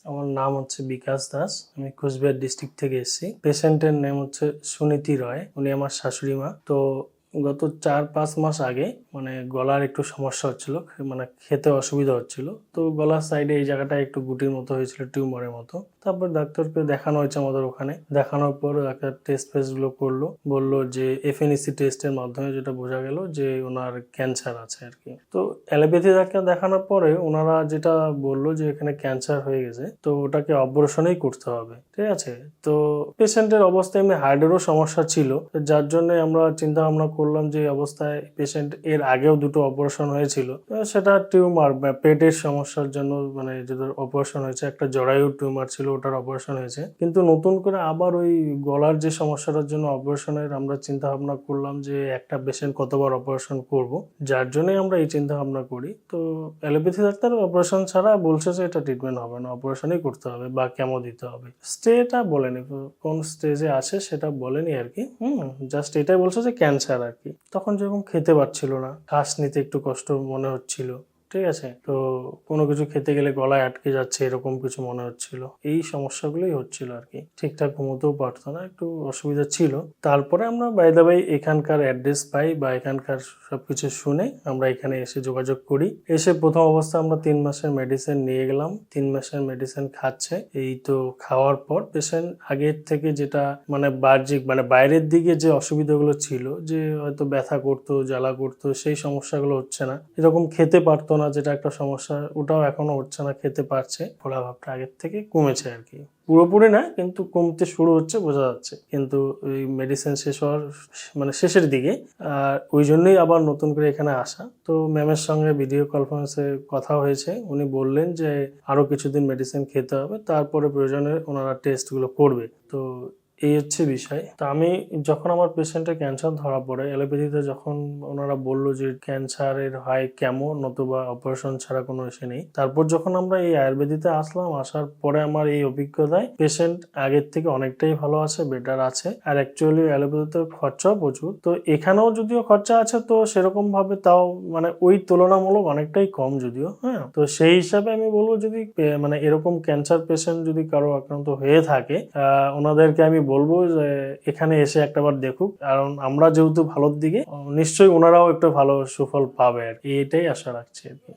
আমার নাম হচ্ছে বিকাশ দাস। আমি কোচবিহার ডিস্ট্রিক্ট থেকে এসেছি। পেশেন্টের নেম হচ্ছে সুনীতি রয়। উনি আমার শাশুড়ি মা। তো গত 4-5 মাস আগে মানে গলার একটু সমস্যা হচ্ছিল, মানে খেতে অসুবিধা হচ্ছিল। তো গলার সাইডে এই জায়গাটা একটু গুটির মতো হয়েছিল, টিউমারের মতো। তারপর ডাক্তারকে দেখানো হয়েছে আমাদের ওখানে। দেখানোর পর একটা টেস্ট ফেস্টগুলো করলো, বললো যে এফএনএসি টেস্টের মাধ্যমে যেটা বোঝা গেল যে ওনার ক্যান্সার আছে আর কি। তো অ্যালোপ্যাথি ডাক্তার দেখানোর পরে ওনারা যেটা বললো যে এখানে ক্যান্সার হয়ে গেছে, তো ওটাকে অপারেশনেই করতে হবে, ঠিক আছে। তো পেশেন্টের অবস্থা এমনি হার্টেরও সমস্যা ছিল, যার জন্য আমরা চিন্তা ভাবনা করলাম যে এই অবস্থায় পেশেন্ট এর আগেও 2টো অপারেশন হয়েছিল, সেটা টিউমার পেটের সমস্যার জন্য মানে যেটার অপারেশন হয়েছে, একটা জরায়ু টিউমার ছিল ওটার অপারেশন হয়েছে, কিন্তু নতুন করে আবার ওই গলার যে সমস্যাটার জন্য অপারেশনের আমরা চিন্তা ভাবনা করলাম যে একটা পেশেন্ট কতবার অপারেশন করব, যার জন্যই আমরা এই চিন্তা ভাবনা করি। তো অ্যালোপ্যাথি ডাক্তার অপারেশন ছাড়া বলছে যে এটা ট্রিটমেন্ট হবে না, অপারেশনই করতে হবে বা কেমো দিতে হবে। স্টেটা বলেনি, কোন স্টেজে আছে সেটা বলেনি আর কি। জাস্ট এটাই বলছে যে ক্যান্সার আর কি। তখন যেরকম খেতে পারছিল না, শ্বাস নিতে একটু কষ্ট মনে হচ্ছিল, ঠিক আছে। তো কোনো কিছু খেতে গেলে গলায় আটকে যাচ্ছে এরকম কিছু মনে হচ্ছিল, এই সমস্যাগুলোই হচ্ছিল আর কি। ঠিকঠাক ঘুমোতেও পারতো না, একটু অসুবিধা ছিল। তারপরে আমরা বাই দা বাই এখানকার অ্যাড্রেস পাই বা এখানকার সবকিছু শুনে আমরা এখানে এসে যোগাযোগ করি। এসে প্রথম অবস্থা আমরা 3 মাসের মেডিসিন নিয়ে গেলাম। 3 মাসের মেডিসিন খাচ্ছে। এই তো খাওয়ার পর পেশেন্ট আগের থেকে যেটা মানে বাহ্যিক মানে বাইরের দিকে যে অসুবিধাগুলো ছিল, যে হয়তো ব্যথা করতো, জ্বালা করতো, সেই সমস্যাগুলো হচ্ছে না। এরকম খেতে পারতো না, যেটা একটা সমস্যা, ওটাও এখনো হচ্ছে না, খেতে পারছে। ফোলা ভাবটা আগের থেকে কমেছে আর কি, পুরোপুরি না কিন্তু কমতে শুরু হচ্ছে, বোঝা যাচ্ছে। কিন্তু ওই মেডিসিন শেষ হওয়ার মানে শেষের দিকে, আর ওই জন্যই আবার নতুন করে এখানে আসা। তো ম্যামের সঙ্গে ভিডিও কনফারেন্সে কথা হয়েছে, উনি বললেন যে আরো কিছুদিন মেডিসিন খেতে হবে, তারপরে প্রয়োজনে ওনারা টেস্টগুলো করবে। তো এই হচ্ছে বিষয়। তো আমি যখন আমার পেশেন্টের ক্যান্সার ধরা পড়ে, অ্যালোপ্যাথিতে যখন ওনারা বললো যে ক্যান্সারের হয় কেমো, নতুবা অপারেশন ছাড়া কোনো এসে নেই, তারপর যখন আমরা এই আয়ুর্বেদিতে আসলাম, আসার পরে আমার এই অভিজ্ঞতায় পেশেন্ট আগের থেকে অনেকটাই ভালো আছে, বেটার আছে। আর অ্যাকচুয়ালি অ্যালোপ্যাথিতে খরচাও প্রচুর, তো এখানেও যদিও খরচা আছে, তো সেরকম ভাবে তাও মানে ওই তুলনামূলক অনেকটাই কম যদিও। হ্যাঁ, তো সেই হিসাবে আমি বলবো যদি মানে এরকম ক্যান্সার পেশেন্ট যদি কারো আক্রান্ত হয়ে থাকে, ওনাদেরকে আমি বলবো যে এখানে এসে একটাবার দেখুক, কারণ আমরা যেহেতু ভালোর দিকে, নিশ্চয়ই ওনারাও একটু ভালো সুফল পাবে আর কি, এটাই আশা রাখছি আর কি।